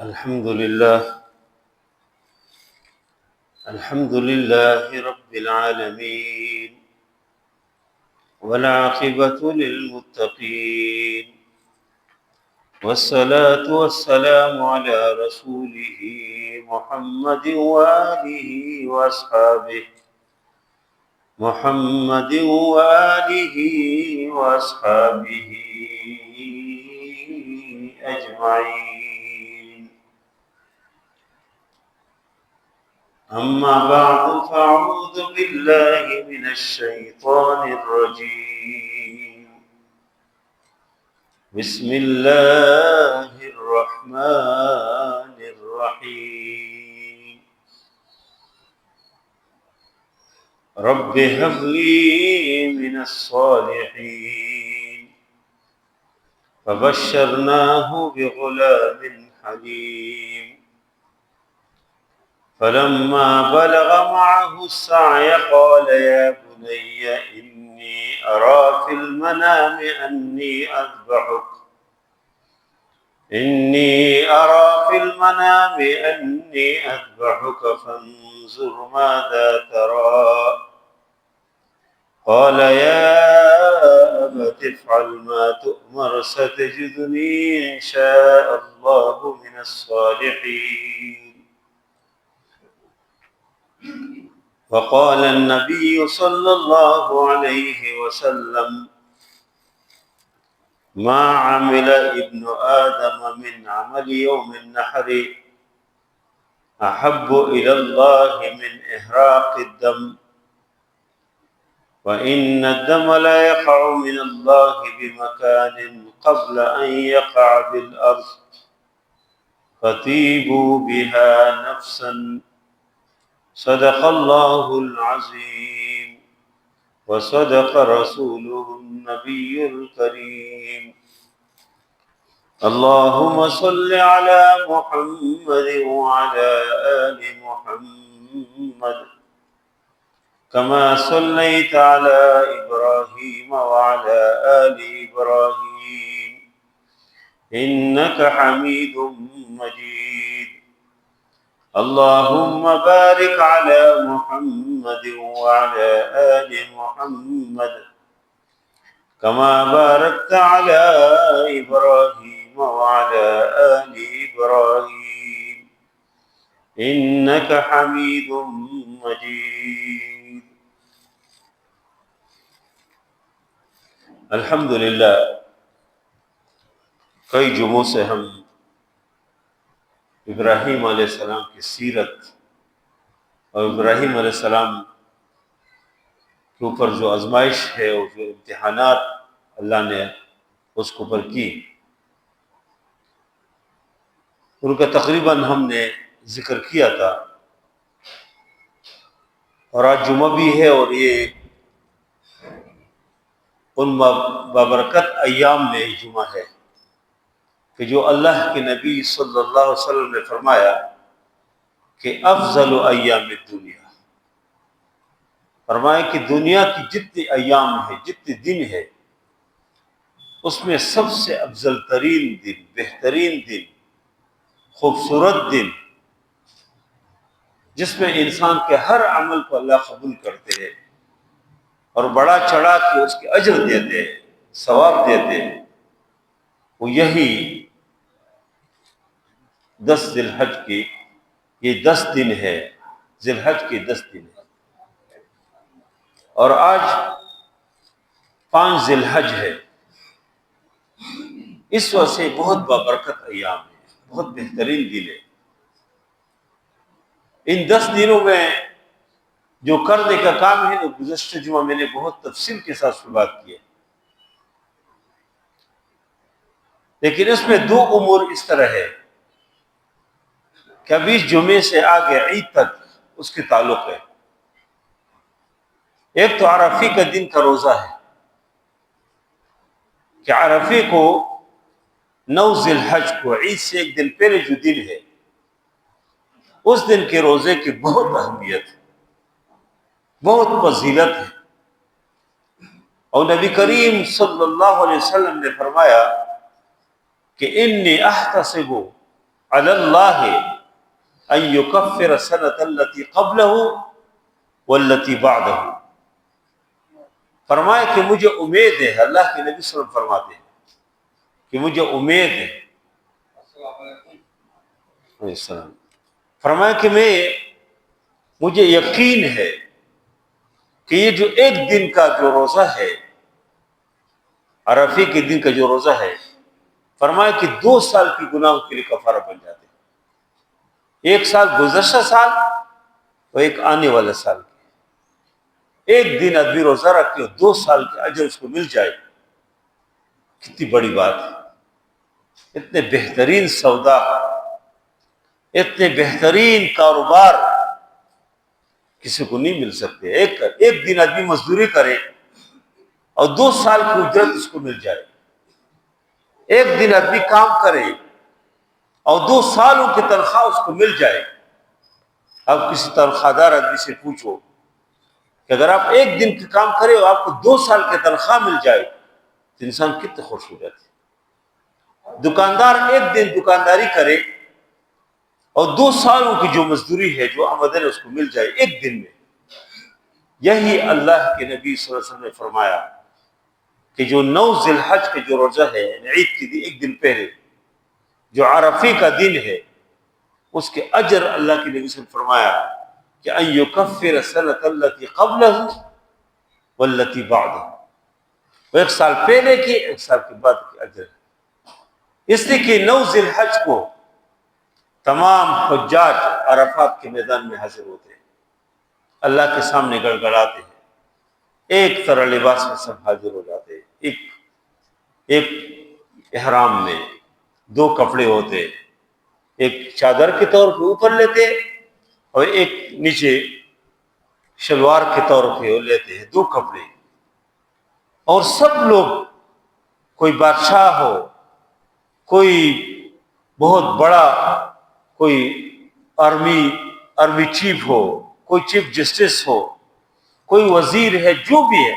الحمد لله الحمد لله رب العالمين والعاقبة للمتقين والصلاة والسلام على رسوله محمد وآله وأصحابه محمد وآله وأصحابه أجمعين. أما بعد فأعوذ بالله من الشيطان الرجيم. بسم الله الرحمن الرحيم. رب هب لي من الصالحين. فبشرناه بغلام حليم. فلما بلغ معه السعي قال يا بني إني أرى في المنام أني أذبحك فانظر ماذا ترى. قال يا أبت افعل ما تؤمر ستجدني إن شاء الله من الصالحين. وقال النبي صلى الله عليه وسلم ما عمل ابن آدم من عمل يوم النحر أحب إلى الله من إحراق الدم وإن الدم لا يقع من الله بمكان قبل أن يقع بالأرض فطيبوا بها نفسا. صدق الله العظيم وصدق رسوله النبي الكريم. اللهم صل على محمد وعلى آل محمد كما صليت على إبراهيم وعلى آل إبراهيم إنك حميد مجيد. اللهم بارك على محمد وعلى آل محمد كما باركت على إبراهيم وعلى آل إبراهيم إنك حميد مجيد. الحمدللہ کئی جمعوں سے ہم ابراہیم علیہ السلام کی سیرت اور ابراہیم علیہ السلام کے اوپر جو آزمائش ہے اور جو امتحانات اللہ نے اس کے اوپر کی ان کا تقریباً ہم نے ذکر کیا تھا، اور آج جمعہ بھی ہے اور یہ ان بابرکت ایام میں جمعہ ہے کہ جو اللہ کے نبی صلی اللہ علیہ وسلم نے فرمایا کہ افضل ایام الدنیا، فرمایا کہ دنیا کی جتنے ایام ہیں، جتنے دن ہے، اس میں سب سے افضل ترین دن، بہترین دن، خوبصورت دن، جس میں انسان کے ہر عمل کو اللہ قبول کرتے ہیں اور بڑا چڑھا کے اس کے اجر دیتے ہیں، ثواب دیتے ہیں، وہ یہی 10 ذی الحج کی یہ 10 دن ہے، ذی الحج کے 10 دن ہے، اور آج 5 ذی الحج ہے۔ اس وجہ سے بہت بابرکت ایام ہے، بہت بہترین دن ہے۔ ان 10 دنوں میں جو کرنے کا کام ہے، گزشتہ جمعہ میں نے بہت تفصیل کے ساتھ اس پر بات کی ہے، لیکن اس میں 2 امور اس طرح ہے کہ ابھی جمعے سے آگے عید تک اس کے تعلق ہے۔ ایک تو عرفے کا دن کا روزہ ہے کہ عرفے کو 9 ذی الحج کو، عید سے ایک دن پہلے جو دن ہے، اس دن کے روزے کی بہت اہمیت ہے، بہت فضیلت ہے، اور نبی کریم صلی اللہ علیہ وسلم نے فرمایا کہ انی احتسب علی اللہ ان یکفر السنۃ التي قبلہ والتي بعدہ، فرمایا کہ مجھے امید ہے، اللہ کے نبی صلی اللہ علیہ وسلم فرماتے ہیں کہ مجھے امید ہے، علیہ السلام فرمایا کہ مجھے یقین ہے کہ یہ جو ایک دن کا جو روزہ ہے، عرفے کے دن کا جو روزہ ہے، فرمایا کہ 2 سال کی گناہوں کے لیے کفارہ بن جاتے ہیں، 1 سال گزشتہ سال اور ایک آنے والا سال، ایک دن آدمی روزہ رکھ کے 2 سال کے اجر اس کو مل جائے، کتنی بڑی بات ہے، اتنے بہترین سودا، اتنے بہترین کاروبار کسی کو نہیں مل سکتے۔ ایک دن آدمی مزدوری کرے اور 2 سال کی اجرت اس کو مل جائے، ایک دن آدمی کام کرے اور 2 سالوں کی تنخواہ اس کو مل جائے۔ اب کسی تنخواہ دار آدمی سے پوچھو کہ اگر آپ ایک دن کی کام کرے اور آپ کو 2 سال کی تنخواہ مل جائے تو انسان کتنے خوش ہو جاتے۔ دکاندار ایک دن دکانداری کرے اور 2 سالوں کی جو مزدوری ہے، جو آمدن اس کو مل جائے ایک دن میں۔ یہی اللہ کے نبی صلی اللہ علیہ وسلم نے فرمایا کہ جو 9 ذی الحج کے جو روزہ ہے، یعنی عید کے دن ایک دن پہلے جو عرفے کا دن ہے، اس کے اجر اللہ کے نبی صلی اللہ علیہ وسلم نے فرمایا کہ ان یکفر السنۃ التي قبلہ والتي بعدہ، وہ 1 سال پہلے کی 1 سال کے بعد کے اجر، اس لیے کہ 9 ذی الحج کو تمام حجاج عرفات کے میدان میں حاضر ہوتے ہیں، اللہ کے سامنے گڑگڑاتے ہیں، ایک طرح لباس میں سب حاضر ہو جاتے ہیں، ایک احرام میں 2 کپڑے ہوتے، ایک چادر کے طور پہ اوپر لیتے اور ایک نیچے شلوار کے طور پہ لیتے ہیں، 2 کپڑے، اور سب لوگ، کوئی بادشاہ ہو، کوئی بہت بڑا، کوئی آرمی چیف ہو، کوئی چیف جسٹس ہو، کوئی وزیر ہے، جو بھی ہے،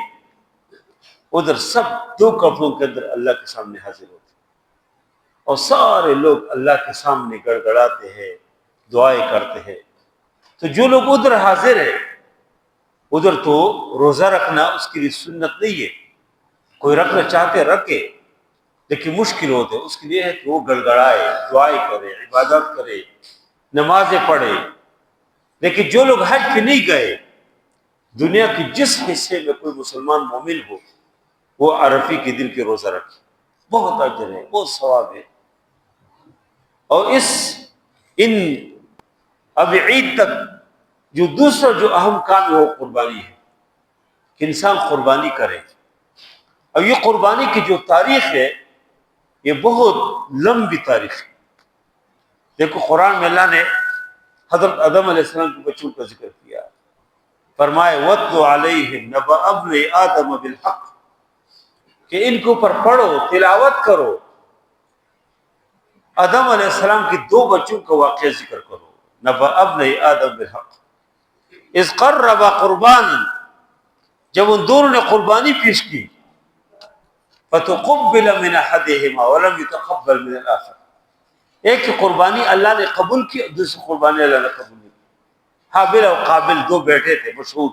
ادھر سب 2 کپڑوں کے اندر اللہ کے سامنے حاضر ہوتے ہیں، اور سارے لوگ اللہ کے سامنے گڑگڑاتے ہیں، دعائیں کرتے ہیں۔ تو جو لوگ ادھر حاضر ہیں، ادھر تو روزہ رکھنا اس کے لیے سنت نہیں ہے، کوئی رکھنا چاہتے رکھے، لیکن مشکل ہوتے اس کے لیے ہے کہ وہ گڑگڑائے، دعائیں کرے، عبادت کرے، نمازیں پڑھے۔ لیکن جو لوگ حج پہ نہیں گئے، دنیا کے جس حصے میں کوئی مسلمان مومن ہو، وہ عرفے کے دن کے روزہ رکھے، بہت اجر ہے، بہت ثواب ہے۔ اور اب عید تک جو دوسرا جو اہم کام ہے وہ قربانی ہے، کہ انسان قربانی کرے، اور یہ قربانی کی جو تاریخ ہے یہ بہت لمبی تاریخ ہے۔ دیکھو قرآن میں اللہ نے حضرت آدم علیہ السلام کے بچوں کا ذکر کیا، فرمائے وَاتْلُ عَلَيْهِمْ نَبَأَ ابْنِ آدَمَ بِالْحَقِّ، کہ ان کے اوپر پڑھو، تلاوت کرو، آدم علیہ السلام کے 2 بچوں کا واقعہ ذکر کرو، نبأ ابن آدم بالحق اذ قربا قربانا، جب ان دونوں نے قربانی پیش کی، فتقبل من احدهما ولم يتقبل من الاخر، ایک کی قربانی اللہ نے قبول کی، دوسری قربانی اللہ نے قبول نہیں کی۔ حابل اور قابل 2 بیٹے تھے مشہور،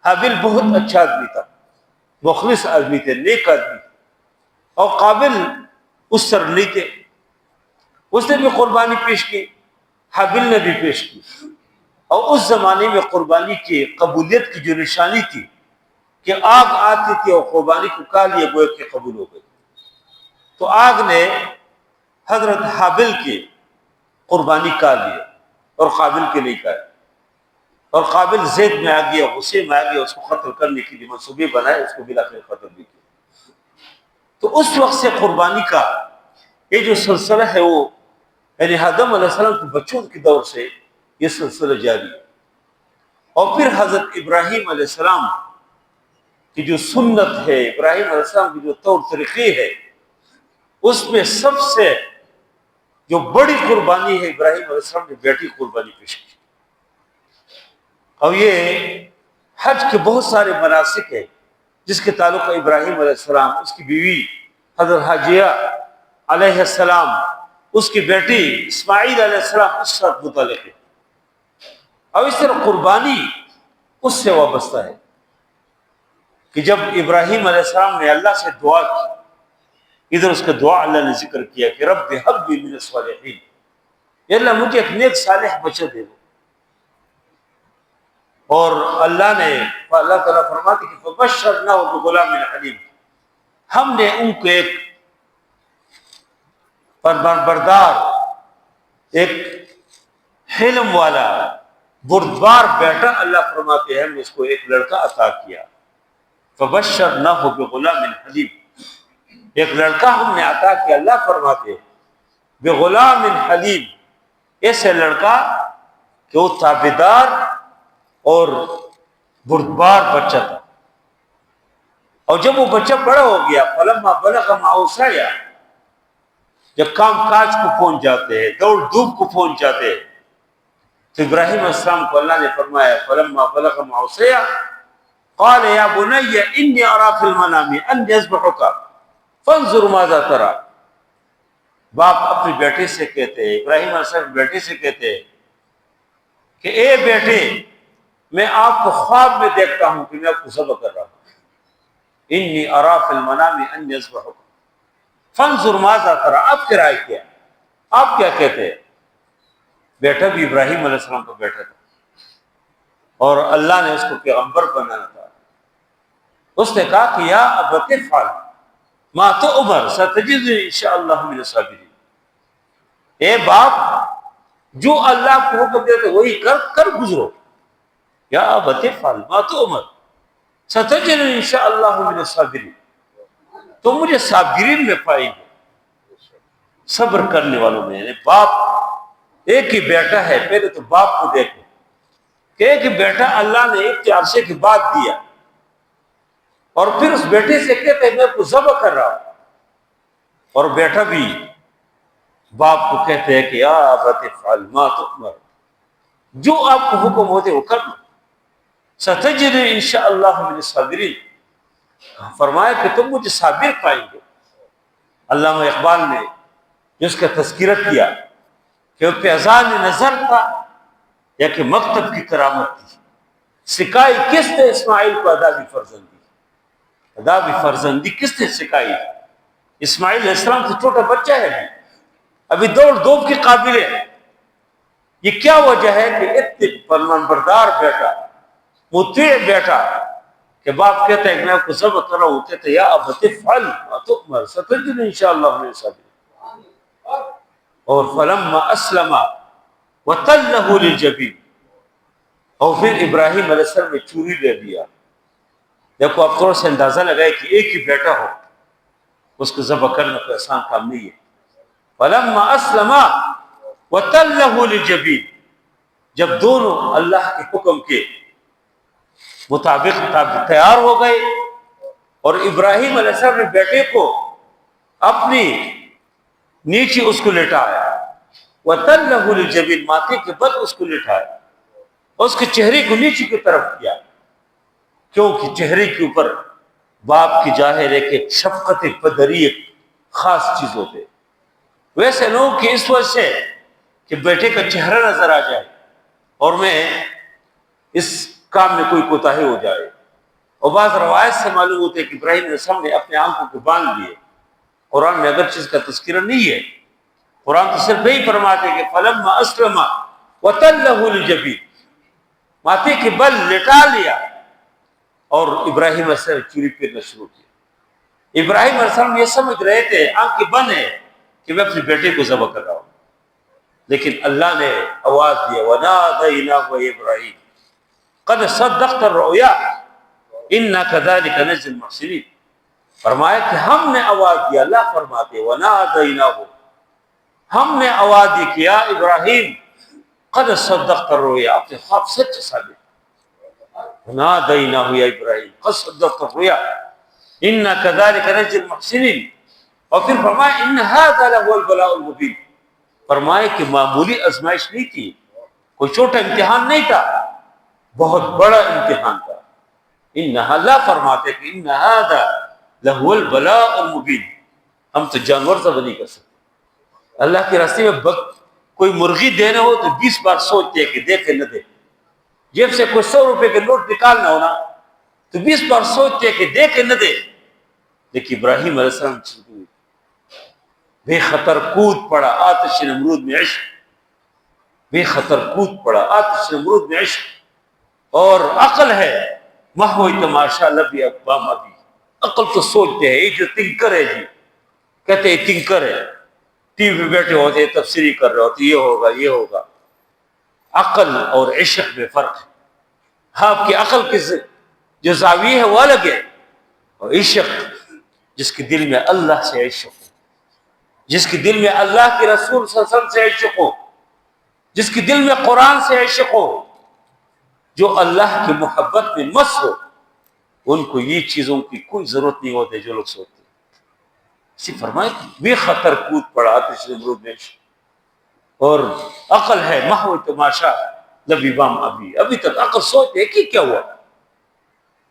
حابل بہت اچھا آدمی تھا، مخلص آدمی تھے، نیک آدمی تھے، اور قابل اس طرح نہیں تھے، اس نے بھی قربانی پیش کی، حابل نے بھی پیش کی۔ اور اس زمانے میں قربانی کی قبولیت کی جو نشانی تھی کہ آگ آتی تھی اور قربانی کو کھا لیا گویا کہ قبول ہو گئی، تو آگ نے حضرت حابل کی قربانی کھا لیا اور قابل کے نہیں کھایا، اور قابل زید میں آ گیا، غصے میں آ گیا، اس کو قتل کرنے کے لیے منصوبے بنائے، اس کو بالآخر قتل بھی کیا۔ تو اس وقت سے قربانی کا یہ جو سلسلہ ہے وہ، یعنی آدم علیہ السلام کے بچوں کے دور سے یہ سلسلہ جاری ہے۔ اور پھر حضرت ابراہیم علیہ السلام کی جو سنت ہے، ابراہیم علیہ السلام کی جو طور طریقے ہے، اس میں سب سے جو بڑی قربانی ہے، ابراہیم علیہ السلام نے بیٹی قربانی پیش کی۔ اور یہ حج کے بہت سارے مناسک ہیں جس کے تعلق ابراہیم علیہ السلام، اس کی بیوی حضرت حاجیہ علیہ السلام اس کی بیٹی اسماعیل علیہ السلام اس ساتھ متعلق ہے، اور اس طرح قربانی اس سے وابستہ ہے کہ جب ابراہیم علیہ السلام نے اللہ سے دعا کی، ادھر اس کا دعا اللہ نے ذکر کیا کہ رب ہب لی من الصالحین، اے اللہ مجھے ایک نیک صالح بچہ دے دو، اور اللہ تعالیٰ فرماتے کہ فبشرناہ بغلام حلیم، ہم نے ان کو ایک بردار، ایک حلم والا، بردبار بیٹا اللہ فرماتے ہیں ہم نے اس کو ایک لڑکا عطا کیا، فبشرناہ بغلام حلیم، ایک لڑکا ہم نے عطا کیا، اللہ فرماتے ہیں بغلام حلیم، ایسے لڑکا کہ وہ تابعدار اور بردبار بچہ تھا، اور جب وہ بچہ بڑا ہو گیا فلما بلغ معه السعی، جب کام کاج کو پہنچ جاتے ہیں، دوڑ دھوپ کو پہنچ جاتے ہیں، تو ابراہیم علیہ السلام کو اللہ نے فرمایا فلما بلغ معه السعی قال یا بنی انی اری فی المنام انی اذبحک فانظر ماذا تری، باپ اپنے بیٹے سے کہتے ہیں، ابراہیم علیہ السلام بیٹے سے کہتے ہیں کہ اے بیٹے میں آپ کو خواب میں دیکھتا ہوں کہ میں آپ کو ذبح کر رہا ہوں، انی اری فی المنام انی اذبحک فانظر ماذا تری، آپ کی رائے کیا، آپ کیا کہتے ہیں؟ بیٹا بھی ابراہیم علیہ السلام کا بیٹا تھا، اور اللہ نے اس کو پیغمبر بنانا تھا، اس نے کہا کہ یا ابت افعل ما تؤمر ستجدنی ان شاء اللہ من الصابرین، اے باپ جو اللہ کو حکم دیتے وہی کر گزرو، یا ابت افعل ما تؤمر ستجدنی ان شاء اللہ من الصابرین، تو مجھے صابرین میں پائیں گے، صبر کرنے والوں میں، یعنی باپ ایک ہی بیٹا ہے، پہلے تو باپ کو دیکھو کہ ایک ہی بیٹا اللہ نے ایک عرصے کے بعد دیا، اور پھر اس بیٹے سے کہتے ہیں میں آپ کو ذبح کر رہا ہوں، اور بیٹا بھی باپ کو کہتے ہیں کہ یا ابت افعل ما تؤمر، جو آپ کو حکم ہوتے وہ کر لو، ستجدنی ان شاء اللہ من الصابرین، فرمایا کہ تم مجھے صابر پائیں گے۔ علامہ اقبال نے جس کا تذکرہ کیا کہ وہ فیضان نظر تھا یا کہ مکتب کی کرامت تھی، سکھائی کس نے اسماعیل کو ادابی فرزندی، ادابی فرزندی کس نے سکھائی؟ اسماعیل علیہ السلام سے چھوٹا بچہ ہے، ابھی دوڑ دھوپ کے قابل ہے، یہ کیا وجہ ہے کہ اتنے فرمان بردار بیٹا، مطیع بیٹا، کہ باپ کہتا ہے کہ میں آپ کو ذبح کر رہا ہوں، کہتے ہیں یا ابت افعل ما تؤمر ستجدنی ان شاء اللہ من الصابرین، اور فلما اسلم وتلہ للجبین، اور پھر ابراہیم علیہ السلام نے چوری لے لیا۔ دیکھو آپ تھوڑا سا اندازہ لگائے کہ ایک ہی بیٹا ہو، اس کو ذبح کرنا کوئی آسان کام نہیں ہے۔ فلما اسلم وتلہ للجبین، جب دونوں اللہ کے حکم کے مطابق تیار ہو گئے، اور ابراہیم علیہ السلام نے بیٹے کو اپنی نیچے اس کو لٹایا، وَتَلَّهُ لِلْجَبِينِ، ماتھے کے بل اس کو لٹایا، اس کے چہرے کو نیچے کی طرف کیا، کیونکہ چہرے کے اوپر باپ کی ظاہر ہے کہ شفقت پدری ایک خاص چیز ہوتے، ویسے لوگ کہ اس وجہ سے کہ بیٹے کا چہرہ نظر آ جائے اور میں اس کام میں کوئی کوتاہی ہو جائے، اور بعض روایت سے معلوم ہوتے کہ ابراہیم علیہ السلام نے اپنے آنکھوں کو باندھ لیے۔ قرآن میں اگر چیز کا تذکرہ نہیں ہے، قرآن تو صرف یہی فرماتے کہ فلما اسلم وتلہ للجبین، ماتھے کے بل لٹا لیا، اور ابراہیم علیہ السلام چوری پھرنا شروع کیا۔ ابراہیم علیہ السلام یہ سمجھ رہے تھے آنکھیں بند ہے کہ میں اپنے بیٹے کو ذبح کر رہا ہوں، لیکن اللہ نے آواز دیا ونادیناہ ابراہیم قد صدقت الرؤیا انا کذلک نجزی المحسنین، فرمایا کہ ہم نے آواز دیا، اللہ فرماتے ونادیناہ، ہم نے آواز دی کہ یا ابراہیم قد صدقت الرؤیا، اپنے خواب سچ ثابت، ونادیناہ یا ابراہیم قد صدقت الرؤیا انا کذلک نجزی المحسنین، اور پھر فرمایا ان ھذا لہو البلاء المبین، فرمایا کہ معمولی آزمائش نہیں تھی، کوئی چھوٹا امتحان نہیں تھا، بہت بڑا امتحان تھا۔ اللہ فرماتے کہ ان ھذا لہو البلاء المبین، ہم تو جانور ذبح نہیں کر سکتے، اللہ کے راستے میں کوئی مرغی دینا ہو تو 20 بار سوچتے ہیں کہ دے کہ نہ دے. جیب سے کوئی 100 روپے کے نوٹ نکالنا ہونا تو 20 بار سوچتے ہیں کہ دے کہ نہ دے. لیکن ابراہیم علیہ السلام بے خطر کود پڑا آتش نمرود میں عشق، بے خطر کود پڑا آتش نمرود میں عشق. اور عقل ہے محو تماشا لبی اقوام ابھی. عقل تو سوچتے ہیں، یہ جو تنکر ہے جی، کہتے ہیں تنکر ہے، ٹی وی پہ بیٹھے ہوتے تفسیری کر رہے ہوتے، یہ ہوگا یہ ہوگا. عقل اور عشق میں فرق ہے. آپ کی عقل کی جو زاویہ ہے وہ الگ ہے، اور عشق جس کے دل میں اللہ سے عشق ہو، جس کے دل میں اللہ کے رسول صلی اللہ علیہ وسلم سے عشق ہو، جس کے دل میں قرآن سے عشق ہو، جو اللہ کی محبت میں مس ہو، ان کو یہ چیزوں کی کوئی ضرورت نہیں ہوتی جو لوگ سوچتے. اسی فرمائے بے خطر کود پڑا آتش نمرود میں عشق. اور عقل ہے محو تماشا لبی بام ابھی. ابھی تک عقل سوچتے کہ کیا ہوا.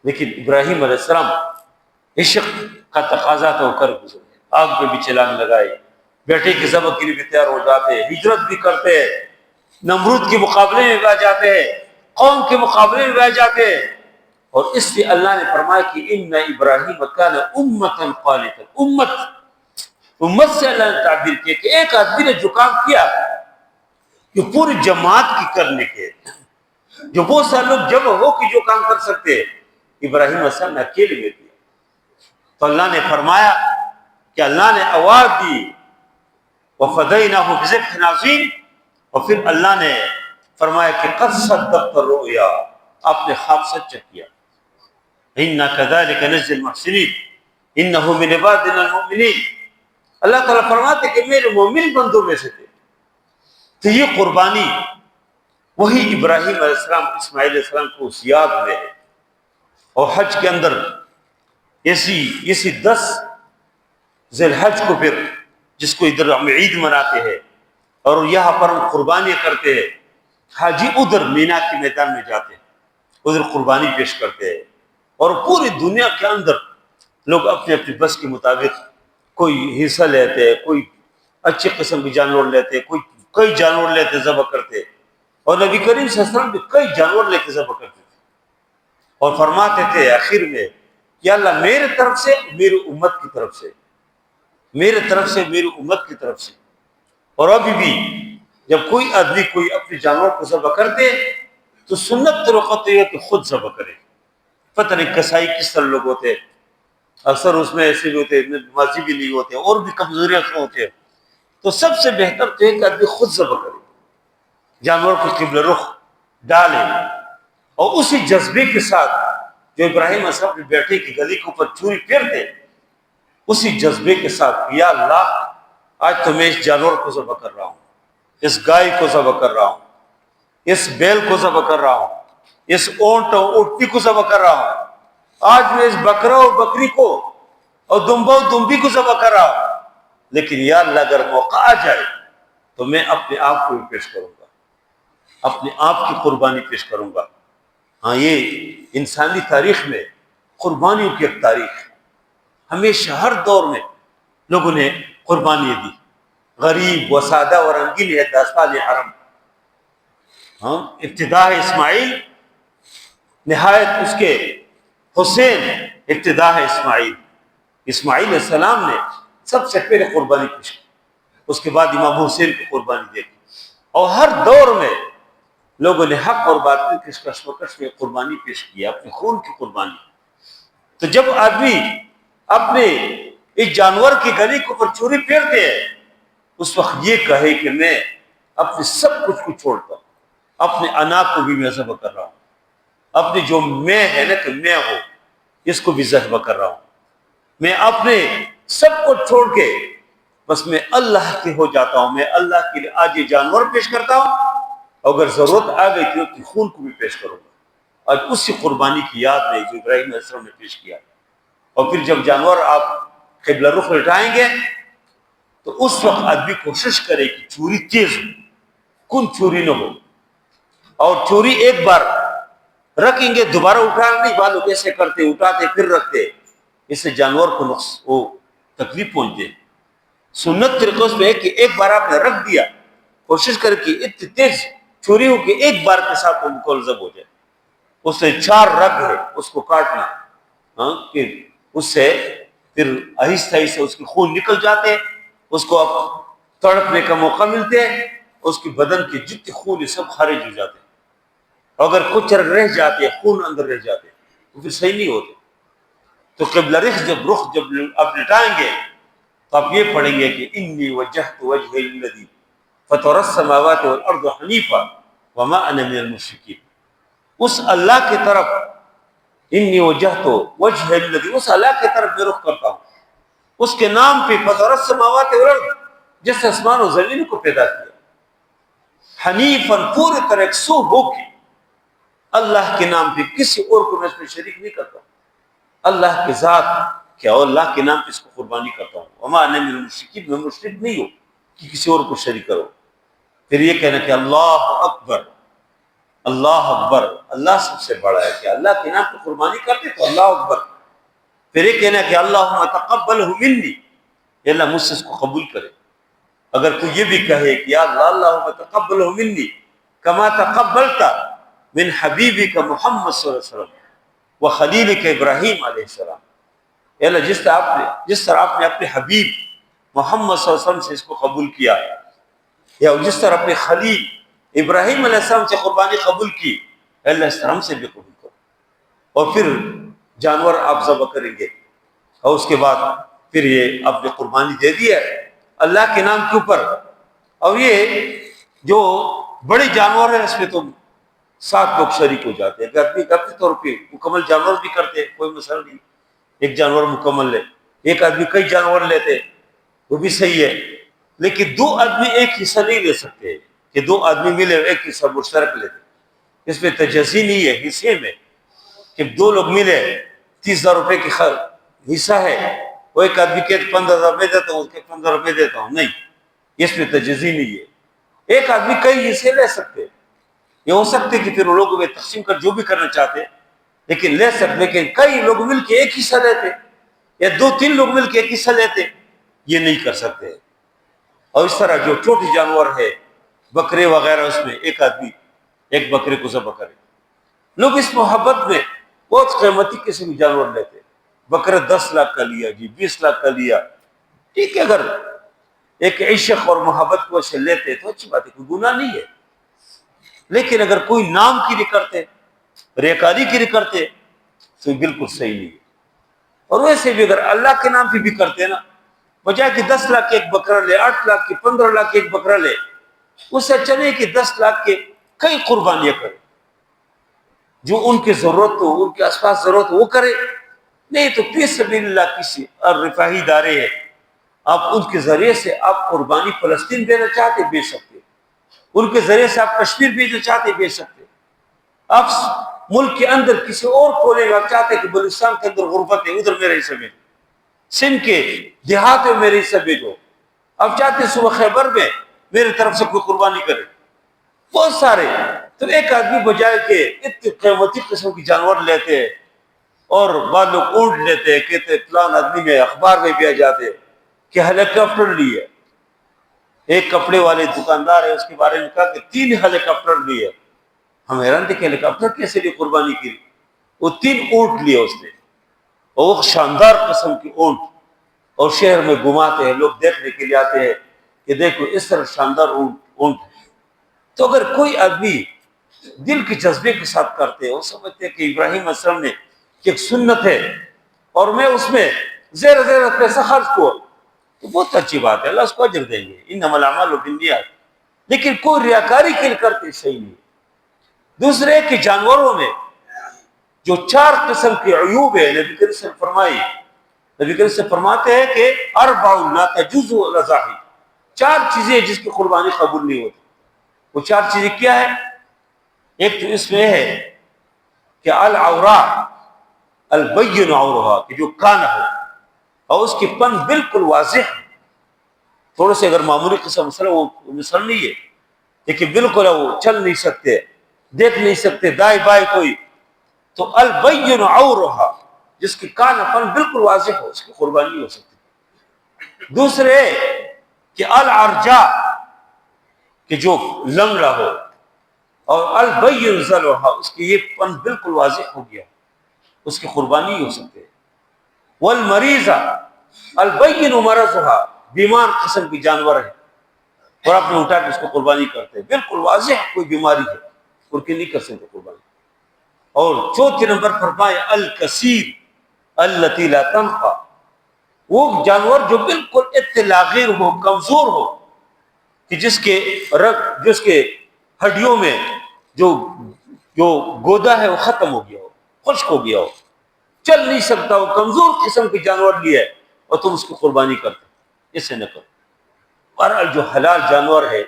لیکن ابراہیم علیہ السلام عشق کا تقاضا تو کر گزرے، آگ پہ بھی چلان لگائے، بیٹے کی ذبح کے لیے بھی تیار ہو جاتے، ہجرت بھی کرتے، نمرود کے مقابلے میں بھی جاتے، قوم کے مقابلے میں بھی جاتے. اور اس سے اللہ نے فرمایا کہ ان ابراہیم کان امۃ قانتا. امت سے اللہ نے تعبیر کیا کہ ایک آدمی نے جو کام کیا جو پوری جماعت کی کرنے کے، جو بہت سارے لوگ جمع ہو کے جو کام کر سکتے، ابراہیم علیہ السلام نے اکیلے میں کیا. تو اللہ نے فرمایا کہ اللہ نے آواز دی وَفَدَيْنَاهُ بِذِبْحٍ عَظِيمٍ. اور پھر اللہ نے فرمایا کہ قَدْ صَدَّقْتَ الرُّؤْيَا، آپ نے خواب سچ کیا. إِنَّا كَذَلِكَ نَجْزِي الْمُحْسِنِينَ إِنَّهُ مِنْ عِبَادِنَا الْمُؤْمِنِينَ. اللہ تعالیٰ فرماتے کہ میرے مومن بندوں میں سے تھے. تو یہ قربانی وہی ابراہیم علیہ السلام اسماعیل علیہ السلام کو اس یاد میں ہے. اور حج کے اندر اسی 10 ذی الحج کو پھر جس کو ادھر ہم عید مناتے ہیں اور یہاں پر ہم قربانیاں کرتے ہیں، حاجی ادھر مینا کے میدان میں جاتے ہیں، ادھر قربانی پیش کرتے ہیں. اور پوری دنیا کے اندر لوگ اپنے اپنے بس کے مطابق کوئی حصہ لیتے، کوئی اچھے قسم کے جانور لیتے، کوئی کئی جانور لیتے ذبح کرتے. اور نبی کریم صلی اللہ علیہ وسلم بھی کئی جانور لے کے ذبح کرتے تھے اور فرماتے تھے آخر میں کہ اللہ میرے طرف سے میری امت کی طرف سے، میرے طرف سے میری امت کی طرف سے. اور ابھی بھی جب کوئی آدمی کوئی اپنے جانور کو ذبح کرتے تو سنت طریقہ یہ کہ خود ذبح کرے. پتہ نہیں کسائی کس طرح لوگ ہوتے، اکثر اس میں ایسے بھی ہوتے، نمازی بھی نہیں ہوتے، اور بھی کمزوریاں ہوتے ہیں. تو سب سے بہتر تو ہے کہ آدمی خود ذبح کرے، جانور کو قبلہ رخ ڈالے، اور اسی جذبے کے ساتھ جو ابراہیم علیہ السلام اپنے بیٹے کی گلی کے اوپر چھری پھیرتے، اسی جذبے کے ساتھ یا اللہ آج تو میں اس جانور کو ذبح کر رہا ہوں، اس گائے کو ذبح کر رہا ہوں، اس بیل کو ذبح کر رہا ہوں، اس اونٹ اور اونٹنی کو ذبح کر رہا ہوں، آج میں اس بکرا اور بکری کو اور دمبا اور دمبی کو ذبح کر رہا ہوں. لیکن یا اللہ اگر موقع آ جائے تو میں اپنے آپ کو بھی پیش کروں گا، اپنے آپ کی قربانی پیش کروں گا. ہاں یہ انسانی تاریخ میں قربانیوں کی ایک تاریخ ہے. ہمیشہ ہر دور میں لوگوں نے قربانیاں دی، غریب و سادہ و رنگین ہے داستان حرم. ہاں ابتدا ہے اسماعیل، نہایت اس کے حسین، ابتدا ہے اسماعیل. اسماعیل علیہ السلام نے سب سے پہلے قربانی پیش کی، اس کے بعد امام حسین کو قربانی دے دی. اور ہر دور میں لوگوں نے حق اور باطل کی کشمکش میں قربانی پیش کی، اپنے خون کی قربانی. تو جب آدمی اپنے اس جانور کی گلی کے اوپر چھری پھیرتے ہیں اس وقت یہ کہے کہ میں اپنے سب کچھ کو چھوڑتا ہوں، اپنے انا کو بھی میں ذبح کر رہا ہوں، اپنی جو میں ہے نا کہ میں ہوں اس کو بھی ذبح کر رہا ہوں. میں اپنے سب کو چھوڑ کے بس میں اللہ کے ہو جاتا ہوں، میں اللہ کے لیے آج یہ جانور پیش کرتا ہوں، اگر ضرورت آ گئی تو کہ خون کو بھی پیش کروں گا. اور اسی قربانی کی یاد میں جو ابراہیم علیہ السلام نے پیش کیا. اور پھر جب جانور آپ قبلہ رخ لٹائیں گے تو اس وقت آدمی کوشش کرے کہ چھری تیز ہو، کن چھری نہ ہو، اور چھری ایک بار رکھیں گے دوبارہ اٹھانا نہیں. بعض لوگ ایسے کرتے، اٹھاتے پھر رکھتے، اس سے جانور کو وہ تکلیف پہنچتے. سنت طریقوں میں ہے کہ ایک بار آپ نے رکھ دیا، کوشش کر کے اتنی تیز چھری ہو کہ ایک بار کے ساتھ وہ مکلزب ہو جائے. اس سے 4 رگ ہے اس کو کاٹنا، ہاں کہ اس سے پھر آہستہ آہستہ اس کے خون نکل جاتے، اس کو اب تڑپنے کا موقع ملتے، اس کی بدن کے جتنے خون سب خارج ہو جاتے. اگر کچھ رگ رہ جاتے، خون اندر رہ جاتے تو پھر صحیح نہیں ہوتے. تو قبلہ رخ جب آپ لٹائیں گے تو آپ یہ پڑھیں گے کہ انی وجہت وجہی للذی فطر السماوات والارض حنیفا وما انا من المشرکین. اس اللہ کی طرف انی وجہت وجہی للذی، اس اللہ کی طرف میں رخ کرتا ہوں، اس کے نام پہ فطر السماوات والارض، جس نے آسمان و زمین کو پیدا کیا، حنیفاً پوری طرح یکسو ہو کے اللہ کے نام پہ، کسی اور کو میں اس میں شریک نہیں کرتا ہوں. اللہ کی ذات کیا اور اللہ کے نام پہ اس کو قربانی کرتا ہوں. وما انا من المشرکین، میں مشرک نہیں ہوں کہ کسی اور کو شریک کرو. پھر یہ کہنا کہ اللہ اکبر، اللہ اکبر، اللہ سب سے بڑا ہے. کہ اللہ کے نام پہ قربانی کرتے تو اللہ اکبر. پھر یہ کہنا کہ اللہم تقبلہ منی، یا اللہ مجھ سے اس کو قبول کرے. اگر کوئی یہ بھی کہے کہ یا اللہ اللہم تقبلہ منی کما تقبلت من حبیبک محمد صلی اللہ علیہ وسلم وخلیلک ابراہیم علیہ السلام، اے اللہ جس طرح آپ نے اپنے حبیب محمد صلی اللہ علیہ وسلم سے اس کو قبول کیا، یا جس طرح اپنے خلیل ابراہیم علیہ السلام سے قربانی قبول کی، اے اللہ اس طرح ہم سے بھی قبول کرو. اور پھر جانور آپ ذبح کریں گے، اور اس کے بعد پھر یہ آپ نے قربانی دے دی ہے اللہ کے نام کے اوپر. اور یہ جو بڑے جانور ہیں اس میں تو 7 لوگ شریک ہو جاتے ہیں. اگر آدمی اپنے طور پہ مکمل جانور بھی کرتے کوئی مسئلہ نہیں، ایک جانور مکمل لے، ایک آدمی کئی جانور لیتے وہ بھی صحیح ہے. لیکن 2 آدمی ایک حصہ نہیں لے سکتے کہ 2 آدمی ملے ایک حصہ مشترک لیتے. اس میں تجزی نہیں ہے حصے میں کہ 2 لوگ ملے 30,000 روپے کی حصہ ہے، وہ ایک آدمی کہ 15,000 میں دیتا ہوں، 15 روپے دیتا ہوں، نہیں، اس میں تجزی نہیں ہے. ایک آدمی کئی حصے لے سکتے. یہ ہو سکتے کہ پھر وہ لوگ تقسیم کر جو بھی کرنا چاہتے لیکن لے سکتے، لیکن کئی لوگ مل کے ایک حصہ لیتے یا 2-3 لوگ مل کے ایک حصہ لیتے، یہ نہیں کر سکتے. اور اس طرح جو چھوٹے جانور ہے بکرے وغیرہ، اس میں ایک آدمی ایک بکرے کو ذبح کرے. لوگ اس محبت میں بہت قیمتی قسم کے جانور لیتے. بکرا 10 لاکھ کا لیا جی، 20 لاکھ کا لیا، ٹھیک ہے، اگر ایک عشق اور محبت کو سے لیتے تو اچھی بات ہے، کوئی گناہ نہیں ہے. لیکن اگر کوئی نام کی نہیں کرتے، ریاکاری کی نہیں کرتے تو بالکل صحیح نہیں ہے. اور ویسے بھی اگر اللہ کے نام پہ بھی کرتے نا، بجائے کہ 10 لاکھ کے ایک بکرا لے، 8 لاکھ کے، 15 لاکھ کے ایک بکرا لے، اس سے چلے کہ 10 لاکھ کے کئی قربانیاں کرے، جو ان کی ضرورت ہو، ان کے آس پاس ضرورت ہو وہ کرے. نہیں تو فی سبیل اللہ کسی اور رفاہی ادارے ہیں، آپ ان کے ذریعے سے آپ قربانی فلسطین دینا چاہتے بیچ سکتے، ان کے ذریعے سے آپ کشمیر بھیجنا چاہتے بیچ سکتے. آپ ملک کے اندر کسی اور کھولے گا، آپ چاہتے کہ بلوچستان کے اندر غربت ہے ادھر میرے حصہ بھیجو، سندھ کے دیہات میں میرے حصہ بھیجو، آپ چاہتے صبح خیبر میں میری طرف سے کوئی قربانی کرے، بہت سارے. تو ایک آدمی بجائے کہ اتنے قیمتی قسم کی جانور لیتے اور بعض لوگ اونٹ لیتے، کہتے فلان آدمی نے اخبار میں بھی آ جاتے کہ ہیلی کاپٹر لیے. ایک کپڑے والے دکاندار ہے، اس کے بارے میں کہا کہ 3 ہیلی کاپٹر لیے. ہم حیران تھے کہ ہیلی کاپٹر کیسے لیے قربانی کی. وہ 3 اونٹ لیے اس نے، اور وہ شاندار قسم کی اونٹ، اور شہر میں گھماتے ہیں، لوگ دیکھنے کے لیے آتے ہیں کہ دیکھو اس طرح شاندار اونٹ. تو اگر کوئی آدمی دل کے جذبے کے ساتھ کرتے ہیں، وہ سمجھتے ہیں کہ ابراہیم علیہ السلام نے کہ ایک سنت ہے اور میں اس میں زیر پیسہ خرچ کو، تو بہت اچھی بات ہے، اللہ اس کو اجر دیں گے، انما الاعمال بالنیات. لیکن کوئی ریاکاری کے لیے کرتے صحیح نہیں. دوسرے کہ جانوروں میں جو 4 قسم کے عیوب ہے، نبی کریم سے فرمائی، نبی کریم سے فرماتے ہیں کہ 4 لا تجوز الاضاحی، 4 چیزیں جس کی قربانی قبول نہیں ہوتی. وہ 4 چیزیں کیا ہے؟ ایک تو اس میں ہے کہ العورا البین عورها، کہ جو کان ہو اور اس کی پن بالکل واضح، تھوڑے سے اگر معمولی قسم مسئلہ وہ مسئلہ نہیں ہے، لیکن بالکل وہ چل نہیں سکتے، دیکھ نہیں سکتے دائیں بائیں کوئی، تو البین عورها، جس کی کان پن بالکل واضح ہو، اس کی قربانی ہو سکتی. دوسرے کہ العرجا کہ جو لنگڑا ہو، اور البین ذلوہا اس کی یہ پن بالکل واضح ہو گیا، اس کی قربانی ہی ہو سکتے، والمریضہ البین مرضھا بیمار قسم کی جانور ہے اور آپ نے اٹھا کے اس کو قربانی کرتے ہیں، بالکل واضح کوئی بیماری ہے اور کہ نہیں کر سکتے قربانی۔ اور چوتھے نمبر فرمائے الکثیر التی لا تنفع، وہ جانور جو بالکل اتلاغیر ہو، کمزور ہو، کہ جس کے رگ، جس کے ہڈیوں میں جو گودا ہے وہ ختم ہو گیا ہو، خشک ہو گیا ہو، چل نہیں سکتا، وہ کمزور قسم کے جانور لیا ہے اور تم اس کی قربانی کرتے، اسے نہ کرو۔ بہرحال جو حلال جانور ہے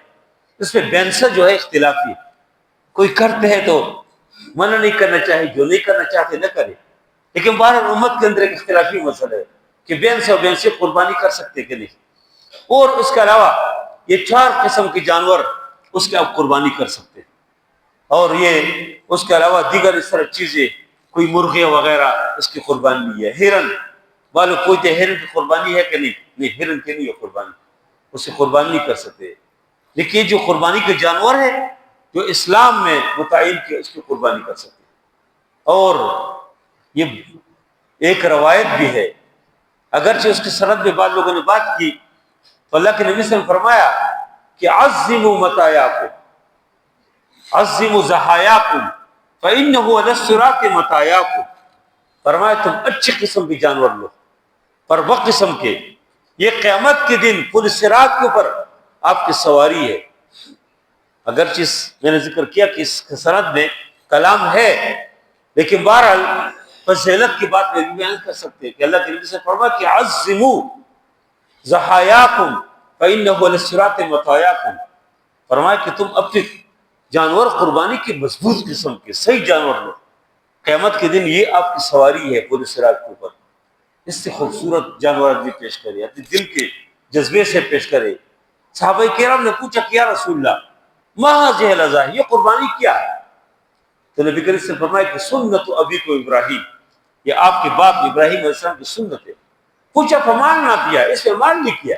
اس میں بینسا جو ہے اختلافی ہے، کوئی کرتے ہیں تو منع نہیں کرنا چاہیے، جو نہیں کرنا چاہتے نہ کرے، لیکن بہرحال امت کے اندر ایک اختلافی مسئلہ ہے کہ بینسا اور بینسی قربانی کر سکتے کہ نہیں، اور اس کے علاوہ یہ 4 قسم کے جانور اس کے آپ قربانی کر سکتے ہیں، اور یہ اس کے علاوہ دیگر اس طرح چیزیں، کوئی مرغے وغیرہ اس کی قربانی نہیں ہے۔ ہرن والو کوئی تو ہرن کی قربانی ہے کہ نہیں ہرن کی نہیں ہے قربانی، اس کی قربانی نہیں کر سکتے، لیکن یہ جو قربانی کے جانور ہے جو اسلام میں متعین کیا اس کی قربانی کر سکتے ہیں۔ اور یہ ایک روایت بھی ہے، اگرچہ اس کی سند میں بعض لوگوں نے بات کی، تو اللہ کے نبی صلی اللہ علیہ وسلم نے فرمایا کہ عظموا متایاکم، عظموا ضحایاکم فإنہ علی الصراط متایاکم، فرمایا تم اچھی قسم کے جانور لو، پر وہ قسم کے، یہ قیامت کے دن پل صراط کے اوپر آپ کی سواری ہے۔ اگرچہ میں نے ذکر کیا کہ اس سند میں کلام ہے، لیکن بہرحال فضیلت کی بات میں بھی بیان کر سکتے ہیں کہ اللہ کے نبی سے فرمایا کہ عظموا ضحایاکم فإنہ علی الصراط متایاکم، فرمایا کہ تم اپنے جانور قربانی کی مضبوط قسم کے صحیح جانور لو، قیامت کے دن یہ آپ کی سواری ہے پل صراط کے اوپر۔ اس سے خوبصورت جانور بھی پیش کرے، اپنے دل کے جذبے سے پیش کرے۔ صحابہ کرام نے پوچھا کہ یا رسول اللہ ما هذه الاضاحی، یہ قربانی کیا ہے؟ تو نبی کریم سے فرمایا کہ سنت ابیکم ابراہیم، یہ آپ کے باپ ابراہیم علیہ السلام کی سنت ہے۔ پوچھا فمان نہ کیا، اس میں مان نہیں کیا،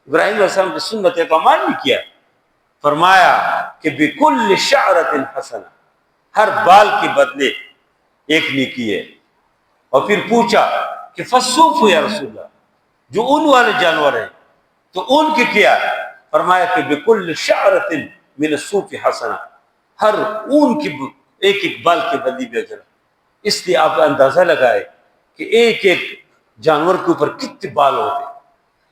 ابراہیم علیہ السلام کی سنت ہے تو مان نہیں کیا، فرمایا کہ بکل شعرۃ حسنہ، ہر بال کے بدلے ایک نیکی ہے۔ اور پھر پوچھا کہ فالصوف یا رسول اللہ، جو اون والے جانور ہیں تو اون کی کیا ہے؟ فرمایا کہ بکل شعرۃ من الصوف حسنہ، ہر اون کی ایک ایک بال کے بدلے بھی اجر۔ اس لیے آپ اندازہ لگائے کہ ایک ایک جانور کے اوپر کتنے بال ہوتے،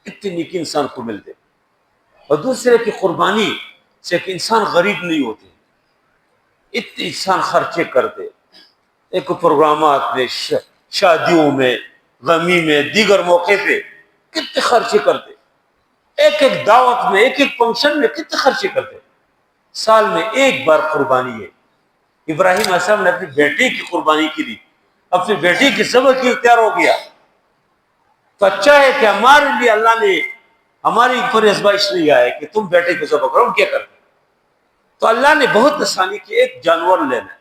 کتنی نیکی انسان کو ملتے۔ اور دوسرے کی قربانی سے کہ انسان غریب نہیں ہوتے، اتنے انسان خرچے کرتے، ایک پروگرامات میں، شادیوں میں، غمی میں، دیگر موقع پہ کتنے خرچے کرتے، ایک ایک دعوت میں، ایک ایک فنکشن میں کتنے خرچے کرتے۔ سال میں ایک بار قربانی ہے۔ ابراہیم علیہ السلام نے اپنی بیٹی کی قربانی کی دی، اپنی بیٹی کی ذبح کی تیار ہو گیا، تو اچھا ہے کہ ہمارے لیے اللہ نے ہماری اوپر ازمائش نہیں آئے کہ تم بیٹے کو ذبح کرو، کیا کرتے؟ تو اللہ نے بہت آسانی کی، ایک جانور لینا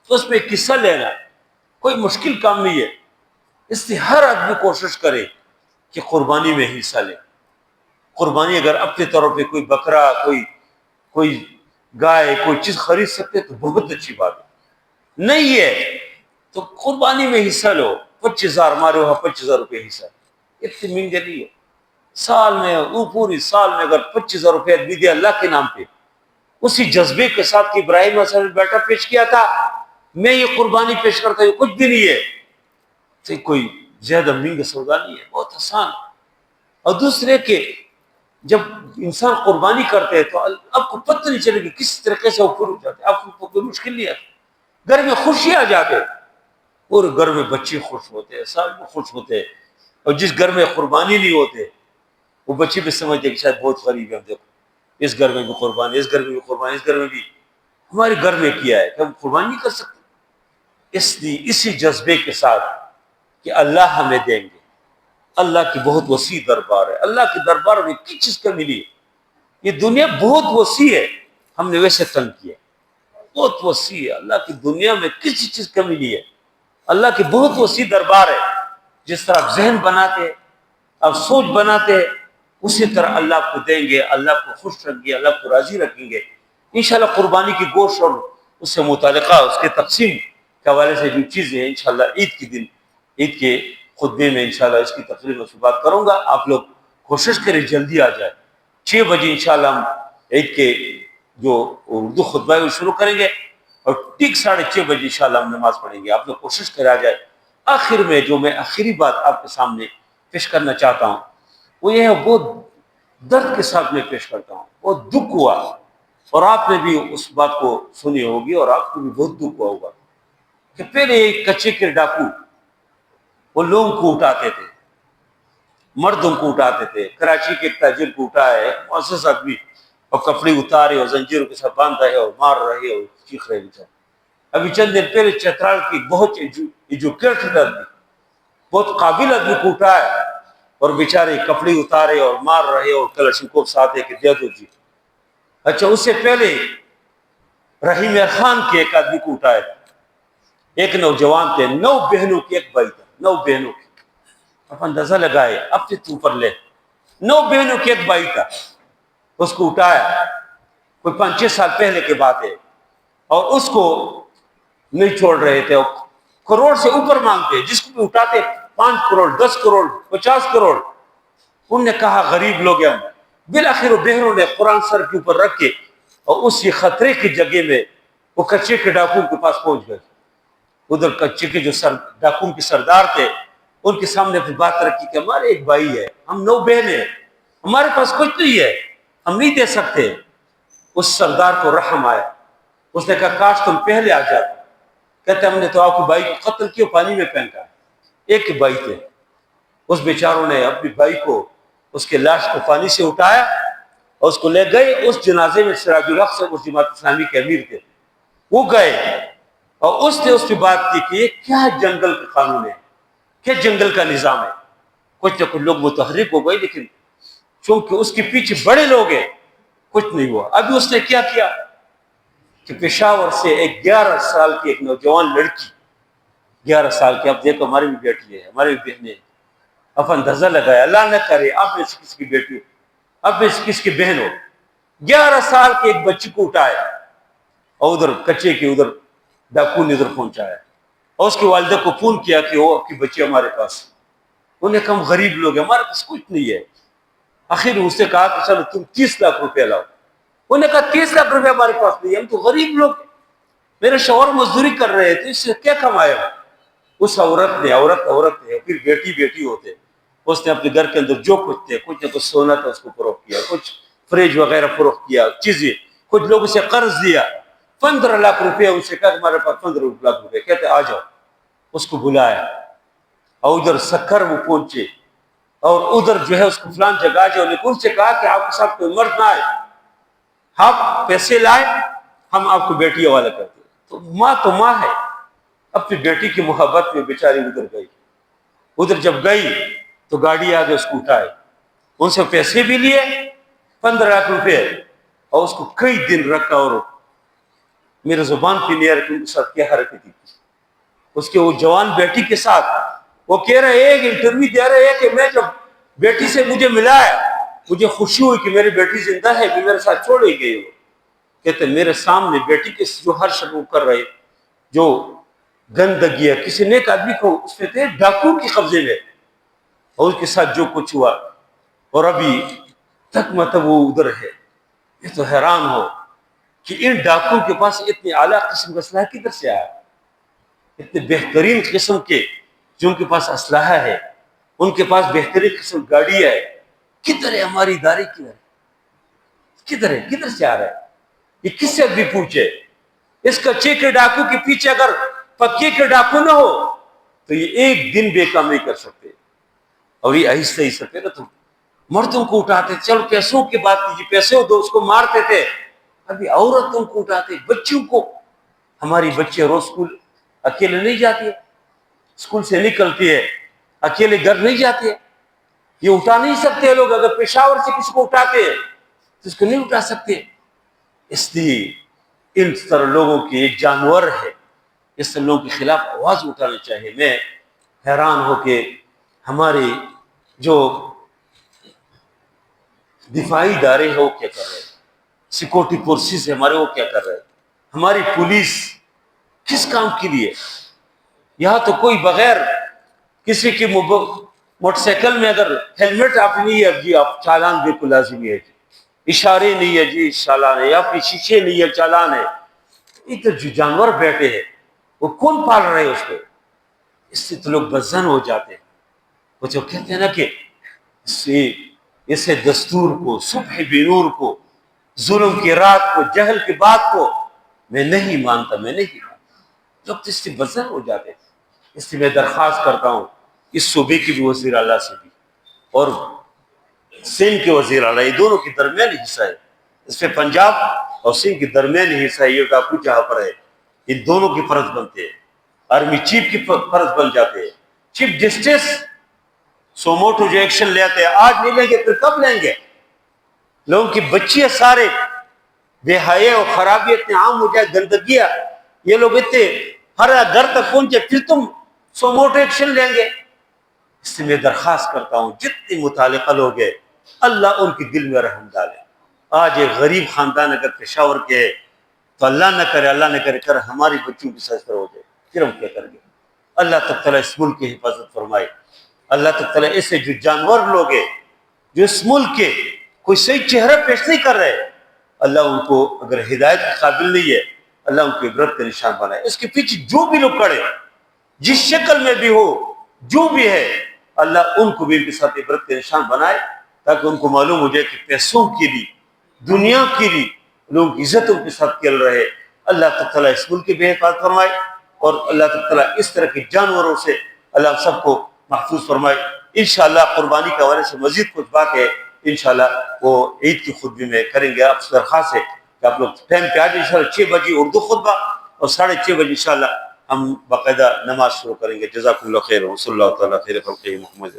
تو اس میں قصہ لینا کوئی مشکل کام نہیں ہے۔ اس لیے ہر آدمی کوشش کرے کہ قربانی میں حصہ لے۔ قربانی اگر اپنے طور پہ کوئی بکرا، کوئی گائے، کوئی چیز خرید سکتے تو بہت اچھی بات ہے، نہیں ہے تو قربانی میں حصہ لو۔ 25,000 ہمارے وہاں 25,000 روپے حصہ، اتنی مہنگے نہیں ہے۔ سال میں، وہ پوری سال میں اگر 25,000 روپے بھی دیا اللہ کے نام پہ، اسی جذبے کے ساتھ کہ ابراہیم علیہ السلام نے بیٹا پیش کیا تھا، میں یہ قربانی پیش کرتا ہوں، کچھ بھی نہیں ہے، تو کوئی زیادہ مہنگا سودا نہیں ہے، بہت آسان۔ اور دوسرے کہ جب انسان قربانی کرتے ہیں تو آپ کو پتہ نہیں چلے گی کس طریقے سے وہ پورے ہو جاتے، آپ کو کوئی مشکل نہیں آتی، گھر میں خوشی آ جاتے، پورے گھر میں بچے خوش ہوتے ہیں، سب خوش ہوتے ہیں۔ اور جس گھر میں قربانی نہیں ہوتے وہ بچے بھی سمجھتے کہ شاید بہت غریب ہے، دیکھو اس گھر میں بھی قربانی، اس گھر میں بھی قربانی، اس گھر میں بھی، ہمارے گھر میں کیا ہے کہ ہم قربانی نہیں کر سکتے؟ اس لیے اسی جذبے کے ساتھ کہ اللہ ہمیں دیں گے، اللہ کی بہت وسیع دربار ہے، اللہ کے دربار میں کس چیز کا ملی ہے؟ یہ دنیا بہت وسیع ہے، ہم نے ویسے تنگ کیا، بہت وسیع ہے، اللہ کی دنیا میں کسی چیز کا ملی ہے، اللہ کی بہت وسیع دربار ہے۔ جس طرح آپ ذہن بناتے ہیں، آپ سوچ بناتے ہیں، اسی طرح اللہ آپ کو دیں گے، اللہ آپ کو خوش رکھیں گے، اللہ آپ کو راضی رکھیں گے انشاءاللہ۔ قربانی کی گوشت اور اس سے متعلقہ اس کے تقسیم کے حوالے سے جو چیزیں ہیں انشاءاللہ عید کے دن، عید کے خطبے میں انشاءاللہ اس کی تقریر میں بات کروں گا۔ آپ لوگ کوشش کریں جلدی آ جائے۔ 6 بجے انشاءاللہ ہم عید کے جو اردو خطبہ ہے وہ شروع کریں گے اور ٹھیک 6:30 بجے انشاءاللہ ہم نماز پڑھیں گے۔ آپ لوگ کوشش کریں آ جائے۔ آخر میں جو میں آخری بات آپ کے سامنے پیش کرنا چاہتا ہوں وہ یہ ہے، بہت درد کے ساتھ میں پیش کرتا ہوں، بہت دکھ ہوا، اور آپ نے بھی اس بات کو سنی ہوگی اور آپ کو بھی بہت دکھ ہوا ہوگا کہ پہلے ایک کچے کے ڈاکو وہ لوگوں کو اٹھاتے تھے، مردوں کو اٹھاتے تھے۔ کراچی کے ایک تاجر کو اٹھایا ہے معزز آدمی، اور کپڑے اتارے اور زنجیروں کے ساتھ باندھ رہے اور مار رہے اور چیخ رہے بیچارے۔ ابھی چند دن پہلے چترال کی بہت ایجوکیٹڈ آدمی، بہت قابل آدمی کو اٹھایا اور بیچارے کپڑے اتارے اور مار رہے اور کلاشنکوف ساتھ ہے کہ دے دو جی۔ اچھا، اس سے پہلے رحیم خان کے ایک آدمی کو اٹھایا تھا، ایک نوجوان تھے، 9 بہنوں کی ایک بھائی تھا، 9 بہنوں کی، آپ اندازہ لگائے اپنے تو اوپر لے، 9 بہنوں کی ایک بھائی تھا، اس کو اٹھایا، کوئی 5-6 سال پہلے کی بات ہے، اور اس کو نہیں چھوڑ رہے تھے، اور کروڑ سے اوپر مانگتے، جس کو بھی اٹھاتے 5 کروڑ 10 کروڑ 50 کروڑ۔ انہوں نے کہا غریب لوگ ہیں ہم۔ بالآخر وہ بہنوں نے قرآن سر کے اوپر رکھ کے اور اسی خطرے کی جگہ میں وہ کچے کے ڈاکوؤں کے پاس پہنچ گئے۔ ادھر کچے کے جو ڈاکوؤں کے سردار تھے ان کے سامنے پھر بات رکھی کہ ہمارے ایک بھائی ہے، ہم 9 بہنیں ہیں، ہمارے پاس کچھ نہیں ہے، ہم نہیں دے سکتے۔ اس سردار کو رحم آیا، اس نے کہا کاش تم پہلے آ جاتے۔ کہتے ہم نے تو آپ کے بھائی کو قتل کیوں، پانی میں پھینکا۔ ایک ہی بھائی تھے، اس بیچاروں نے اپنے بھائی کو، اس کے لاش کو پانی سے اٹھایا اور اس کو لے گئے۔ اس جنازے میں سراج الحق سے اس جماعت اسلامی کے امیر تھے، وہ گئے اور اس نے اس پہ بات کی کہ یہ کیا جنگل کا قانون ہے، کیا جنگل کا نظام ہے۔ کچھ نہ کچھ لوگ متحرک ہو گئے، لیکن چونکہ اس کے پیچھے بڑے لوگ ہیں کچھ نہیں ہوا۔ ابھی اس نے کیا کیا کہ پشاور سے ایک 11 سال کی ایک نوجوان لڑکی، 11 سال کی، اب دیکھو ہماری بھی بیٹی ہے، ہماری بھی بہنیں، اب اندازہ لگایا، اللہ نہ کرے آپ نے کس کی بیٹی ہو، آپ نے کس کی بہن ہو، 11 سال کے ایک بچی کو اٹھایا اور ادھر کچے کے ادھر ڈاکو نے ادھر پہنچایا، اور اس کی والدہ کو فون کیا کہ وہ آپ کی بچی ہمارے پاس۔ انہوں نے کہا ہم غریب لوگ ہیں، ہمارے پاس کچھ نہیں ہے۔ آخر اس نے کہا کہ چلو تم 30 لاکھ روپے لاؤ۔ انہوں نے کہا 30 لاکھ روپے ہمارے پاس نہیں ہے، ہم تو غریب لوگ ہیں، میرے شوہر مزدوری کر رہے تھے، اس سے کیا کمایا۔ اس عورت نے پھر بیٹی ہوتے، اس نے اپنے گھر کے اندر جو کچھ تھے، کچھ نہ کچھ سونا تھا اس کو فروخت کیا، کچھ فریج وغیرہ فروخت کیا، چیزیں، کچھ لوگوں سے قرض دیا، 15 لاکھ روپے ان سے کہا ہمارے پاس 15 لاکھ روپے، کہتے آ جاؤ۔ اس کو بلایا اور ادھر سکر وہ پہنچے اور ادھر جو ہے اس کو فلان جگہ آ جاؤ، لیکن ان سے کہا کہ آپ کے ساتھ کوئی مرد نہ آئے، آپ پیسے لائے ہم آپ کو بیٹی حوالہ کرتے۔ تو ماں ہے، اپنی بیٹی کی محبت میں بیچاری ادھر گئی۔ ادھر جب گئی تو گاڑی آگے اس کو اٹھائے، ان سے پیسے بھی لیے 15 لاکھ روپے، اور اس کو کئی دن رکھا، اور میرے زبان پہ نہیں آ رہا کہ ان کے ساتھ کیا حرکت کی۔ اس کے وہ جوان بیٹی کے ساتھ وہ کہہ رہے ایک انٹرویو دے رہے ہیں کہ میں جب بیٹی سے مجھے ملایا مجھے خوشی ہوئی کہ میری بیٹی زندہ ہے، کہ میرے ساتھ چھوڑی گئی ہو۔ کہتے میرے سامنے بیٹی کے جو ہر شکل کر رہے، جو گندگی ہے، کسی نیک آدمی کو اس میں تھے ڈاکو کی قبضے میں، اور اس کے ساتھ جو کچھ ہوا، اور ابھی تک مطلب وہ ادھر ہے۔ یہ تو حیران ہو کہ ان ڈاکو کے پاس اتنی اعلیٰ قسم کا اسلحہ کدھر سے آیا، اتنے بہترین قسم کے جو ان کے پاس اسلحہ ہے، ان کے پاس بہترین قسم گاڑی ہے، کدھر ہے ہماری ادارے، کدھر ہے، کدھر سے آ رہا ہے؟ یہ کس سے بھی پوچھے۔ اس کچے کے ڈاکو کے پیچھے اگر پکے کے ڈاکو نہ ہو تو یہ ایک دن بے کام نہیں کر سکتے۔ اور یہ آہستہ آہستہ پہلے تو مردوں کو اٹھاتے، چلو پیسوں کی بات کیجیے، پیسے دو، اس کو مارتے تھے، ابھی عورتوں کو اٹھاتے، بچوں کو۔ ہماری بچے روز اسکول اکیلے نہیں جاتی ہے، اسکول سے نکلتی ہے اکیلے گھر نہیں جاتے، یہ اٹھا نہیں سکتے لوگ۔ اگر پشاور سے کسی کو اٹھاتے ہیں تو اس کو نہیں اٹھا سکتے۔ اس لیے ان طرح لوگوں کی ایک جانور ہے، اس طرح لوگوں کے خلاف آواز اٹھانا چاہیے۔ میں حیران ہو کہ ہمارے جو دفاعی ادارے ہیں وہ کیا کر رہے ہیں، سیکورٹی فورسز ہمارے وہ کیا کر رہے ہیں، ہماری پولیس کس کام کے لیے؟ یہاں تو کوئی بغیر کسی کی موٹر سائیکل میں اگر ہیلمٹ آپ نہیں ہے جی آپ چالان بالکل لازمی ہے جی، اشارے نہیں ہے جی چالان ہے، یا پھر شیشے نہیں ہے چالان ہے۔ ادھر جو جانور بیٹھے ہیں وہ کون پال رہے ہیں اس کو؟ اس سے تو لوگ بدظن ہو جاتے ہیں۔ وہ جو کہتے ہیں نا کہ اسے دستور کو، صبح بے نور کو، ظلم کی رات کو، جہل کی بات کو میں نہیں مانتا، میں نہیں مانتا، لوگ تو اس سے بدظن ہو جاتے ہیں۔ اس لیے میں درخواست کرتا ہوں اس صوبے کی بھی وزیر اعلیٰ سے بھی اور سندھ کے وزیر اعلیٰ، یہ دونوں کے درمیانی حصہ ہے، اس میں پنجاب اور سندھ کے درمیانی حصہ ہے، یہ ٹاپو جہاں پر ہے، ان دونوں کے فرض بنتے ہیں، آرمی چیف کی فرض بن جاتے ہیں۔ چیف جسٹس سوموٹو جو ایکشن لیتے ہیں آج نہیں لیں گے پھر کب لیں گے؟ لوگوں کی بچیاں سارے بے حیائی اور خرابی اتنے عام ہو جائے، گندگیاں، یہ لوگ اتنے ہر گھر تک پہنچے، پھر تم سوموٹو ایکشن لیں گے؟ اس سے میں درخواست کرتا ہوں جتنے متعلقہ لوگ ہیں اللہ ان کے دل میں رحم ڈالے۔ آج ایک غریب خاندان اگر پشاور کے ہے تو اللہ نہ کرے، اللہ نہ کرے کر ہماری بچوں کی سجدہ ہو جائے، پھر ہم کیا کریں گے؟ اللہ تعالیٰ اس ملک کی حفاظت فرمائے۔ اللہ تعالیٰ ایسے جو جانور لوگ ہیں جو اس ملک کے کوئی صحیح چہرہ پیش نہیں کر رہے، اللہ ان کو اگر ہدایت کے قابل نہیں ہے اللہ ان کو عبرت کا نشان بنائے۔ اس کے پیچھے جو بھی لوگ کھڑے جس شکل میں بھی ہو جو بھی ہے اللہ ان کو بھی ان کے ساتھ عبرت کا نشان بنائے، تاکہ ان کو معلوم ہو جائے کہ پیسوں کے لیے، دنیا کے لیے لوگوں کی عزتوں کے ساتھ کھیل رہے۔ اللہ تعالیٰ اس ملک کی بھی حفاظت فرمائے اور اللہ تعالیٰ اس طرح کے جانوروں سے اللہ ہم سب کو محفوظ فرمائے۔ انشاءاللہ قربانی کے حوالے سے مزید کچھ بات ہے انشاءاللہ وہ عید کی خطبے میں کریں گے۔ آپ سے درخواست ہے کہ آپ لوگ ٹائم پہ آ جائیں، انشاءاللہ 6 بجے اردو خطبہ اور 6:30 بجے انشاءاللہ ہم باقاعدہ نماز شروع کریں گے۔ جزاکم اللہ خیر، وصلی اللہ تعالیٰ خیر خلقہ محمد۔